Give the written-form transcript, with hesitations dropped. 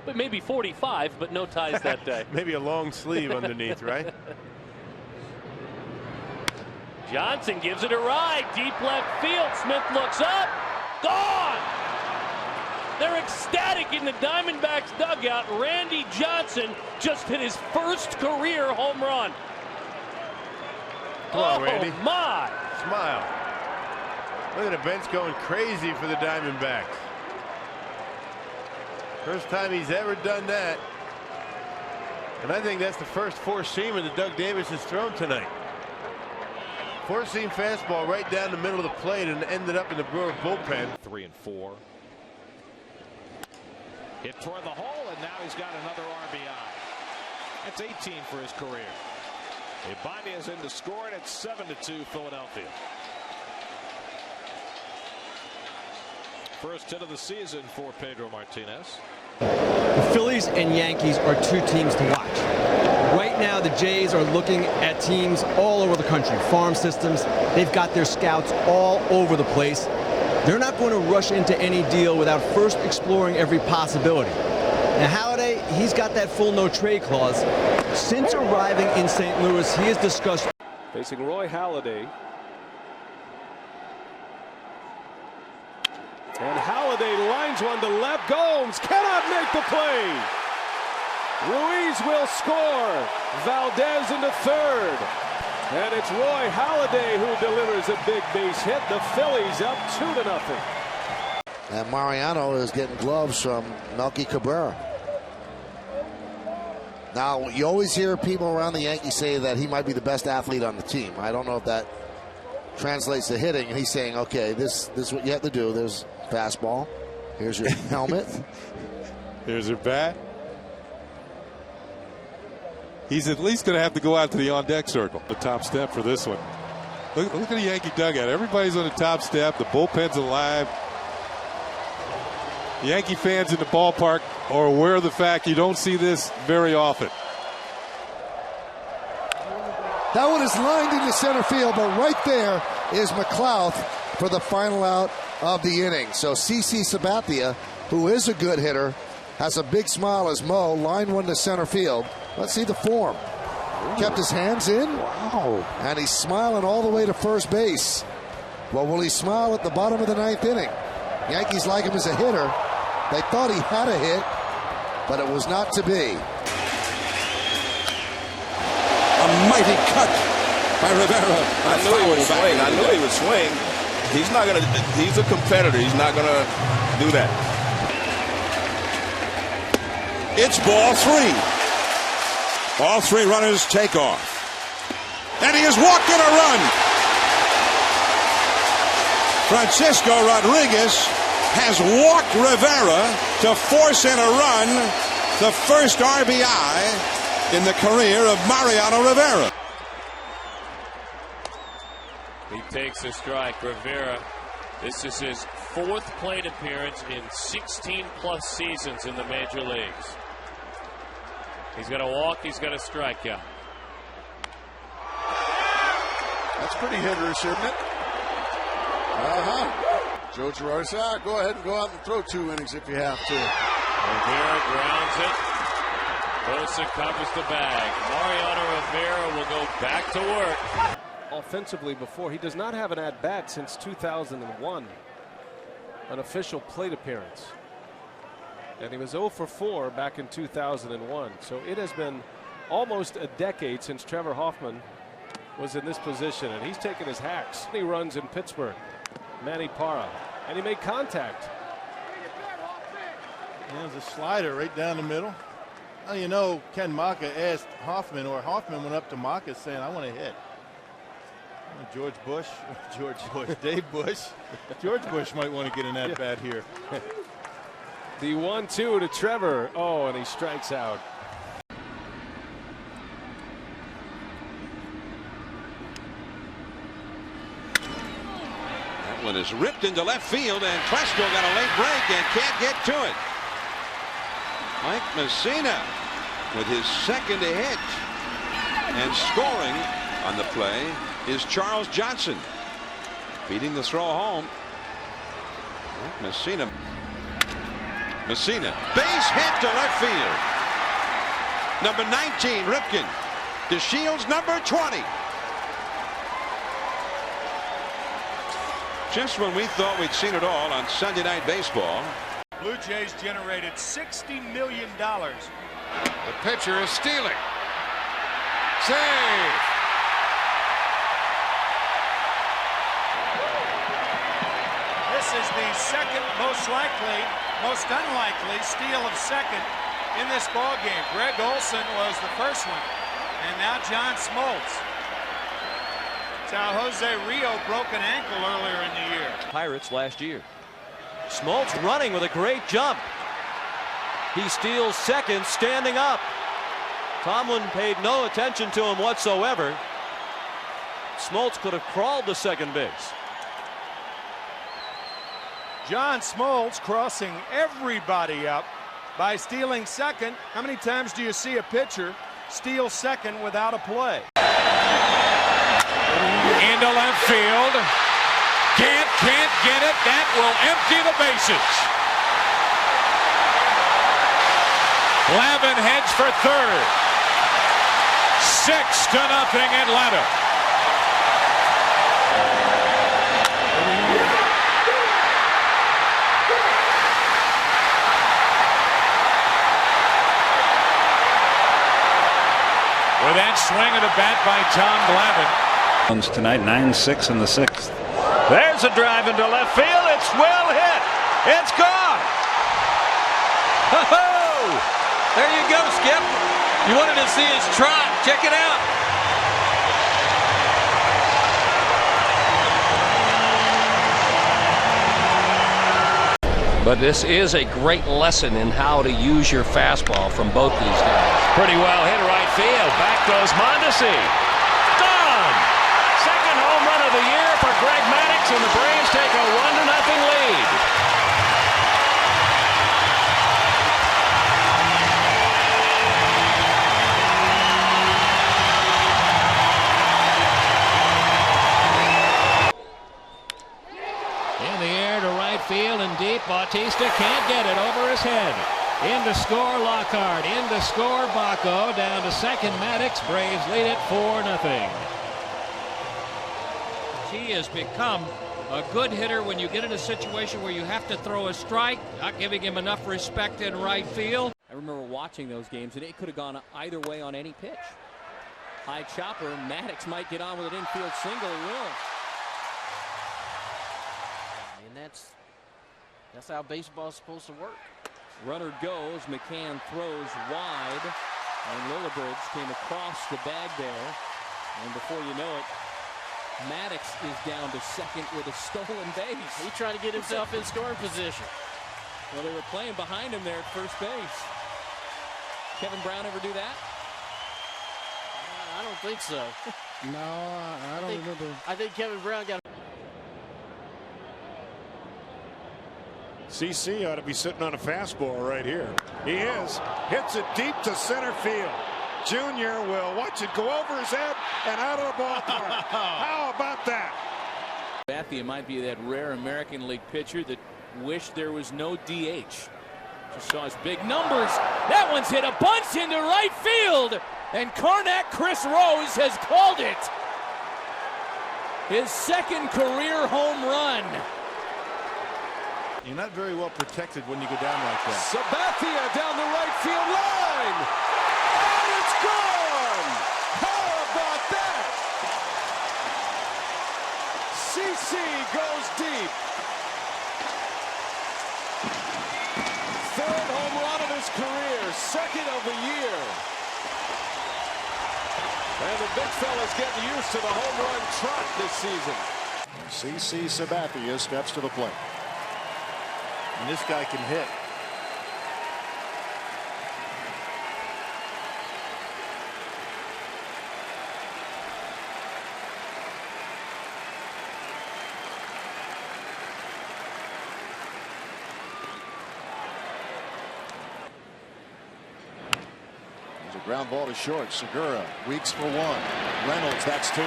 but maybe 45, but no ties that day. Maybe a long sleeve underneath, right? Johnson gives it a ride, deep left field. Smith looks up, gone. They're ecstatic in the Diamondbacks dugout. Randy Johnson just hit his first career home run. Come on, Randy. Oh my! Smile. Look at the bench going crazy for the Diamondbacks. First time he's ever done that. And I think that's the first four-seamer that Doug Davis has thrown tonight. Four-seam fastball right down the middle of the plate and ended up in the Brewer bullpen. 3 and 4. Hit toward the hole, and now he's got another RBI. That's 18 for his career. Ibanez in to score it at 7-2 Philadelphia. First hit of the season for Pedro Martinez. The Phillies and Yankees are two teams to watch. Right now, the Jays are looking at teams all over the country, farm systems. They've got their scouts all over the place. They're not going to rush into any deal without first exploring every possibility. Now, Halladay, he's got that full no-trade clause. Since arriving in St. Louis, he has discussed facing Roy Halladay. And Halladay lines one to left. Gomes cannot make the play. Ruiz will score. Valdez into third. And it's Roy Halladay who delivers a big base hit. The Phillies up 2-0. And Mariano is getting gloves from Melky Cabrera. Now, you always hear people around the Yankees say that he might be the best athlete on the team. I don't know if that translates to hitting. And he's saying, okay, this is what you have to do. There's fastball. Here's your helmet. Here's your bat. He's at least going to have to go out to the on-deck circle. The top step for this one. Look at the Yankee dugout. Everybody's on the top step. The bullpen's alive. Yankee fans in the ballpark are aware of the fact you don't see this very often. That one is lined into center field, but right there is McLeod for the final out of the inning. So CC Sabathia, who is a good hitter, has a big smile as Mo lined one to center field. Let's see the form. Kept his hands in. Wow. And he's smiling all the way to first base. Well, will he smile at the bottom of the ninth inning? Yankees like him as a hitter. They thought he had a hit, but it was not to be. A mighty cut by Rivera. I knew he would swing. I knew he would swing. He's not gonna. He's a competitor. He's not gonna do that. It's ball 3. All 3 runners take off. And he has walked in a run. Francisco Rodriguez has walked Rivera to force in a run, the first RBI in the career of Mariano Rivera. He takes a strike. Rivera, this is his 4th plate appearance in 16-plus seasons in the major leagues. He's got to walk, he's got to strike out. That's pretty hitterish, isn't it? Joe Girardi said, go ahead and go out and throw 2 innings if you have to. Rivera grounds it. Bosa covers the bag. Mariano Rivera will go back to work. Offensively before, he does not have an at-bat since 2001. An official plate appearance. And he was 0 for 4 back in 2001. So it has been almost a decade since Trevor Hoffman was in this position. And he's taken his hacks. He runs in Pittsburgh. Manny Parra. And he made contact. There's a slider right down the middle. Well, you know, Ken Maka asked Hoffman, or Hoffman went up to Maka saying, I want to hit. Dave Bush. George Bush might want to get an at-bat here. The 1-2 to Trevor. Oh, and he strikes out. That one is ripped into left field, and Cresco got a late break and can't get to it. Mike Messina with his 2nd hit, and scoring on the play is Charles Johnson. Beating the throw home. Messina. Messina, base hit to left field. Number 19, Ripken. DeShields, number 20. Just when we thought we'd seen it all on Sunday Night Baseball. Blue Jays generated $60 million. The pitcher is stealing. Save. This is the second most unlikely steal of second in this ball game. Greg Olson was the first one, and now John Smoltz. That's how Jose Rio broke an ankle earlier in the year. Pirates last year. Smoltz running with a great jump. He steals second, standing up. Tomlin paid no attention to him whatsoever. Smoltz could have crawled to second base. John Smoltz crossing everybody up by stealing second. How many times do you see a pitcher steal second without a play? Into left field. Can't get it. That will empty the bases. Lavin heads for third. 6-0 Atlanta. With that swing of the bat by Tom Glavine. Tonight, 9-6 in the sixth. There's a drive into left field. It's well hit. It's gone. Oh, there you go, Skip. You wanted to see his trot. Check it out. But this is a great lesson in how to use your fastball from both these guys. Pretty well hit right field. Back goes Mondesi. Gone. Second home run of the year for Greg Maddux, and the Braves take a 1-0 lead. In the air to right field and deep. Bautista can't get it over his head. In to score Lockhart. In to score Bacco. Down to second Maddux. Braves lead it 4-0. He has become a good hitter when you get in a situation where you have to throw a strike, not giving him enough respect in right field. I remember watching those games, and it could have gone either way on any pitch. High chopper. Maddux might get on with an infield single. He will. And that's how baseball's supposed to work. Runner goes. McCann throws wide, and Lillibridge came across the bag there. And before you know it, Maddux is down to second with a stolen base. He tried to get himself in scoring position. Well, they were playing behind him there at first base. Kevin Brown ever do that? I don't think so. No, I don't remember. I think Kevin Brown got. CC ought to be sitting on a fastball right here. He is. Hits it deep to center field. Junior will watch it go over his head and out of the ballpark. How about that? Sabathia might be that rare American League pitcher that wished there was no DH. Just saw his big numbers. That one's hit a bunch into right field. And Karnak Chris Rose has called it. His second career home run. You're not very well protected when you go down like that. Sabathia down the right field line. And it's gone. How about that? CC goes deep. Third home run of his career. Second of the year. And the big fella's getting used to the home run trot this season. CC Sabathia steps to the plate. And this guy can hit. There's a ground ball to short. Segura, Weeks for one. Reynolds, that's two.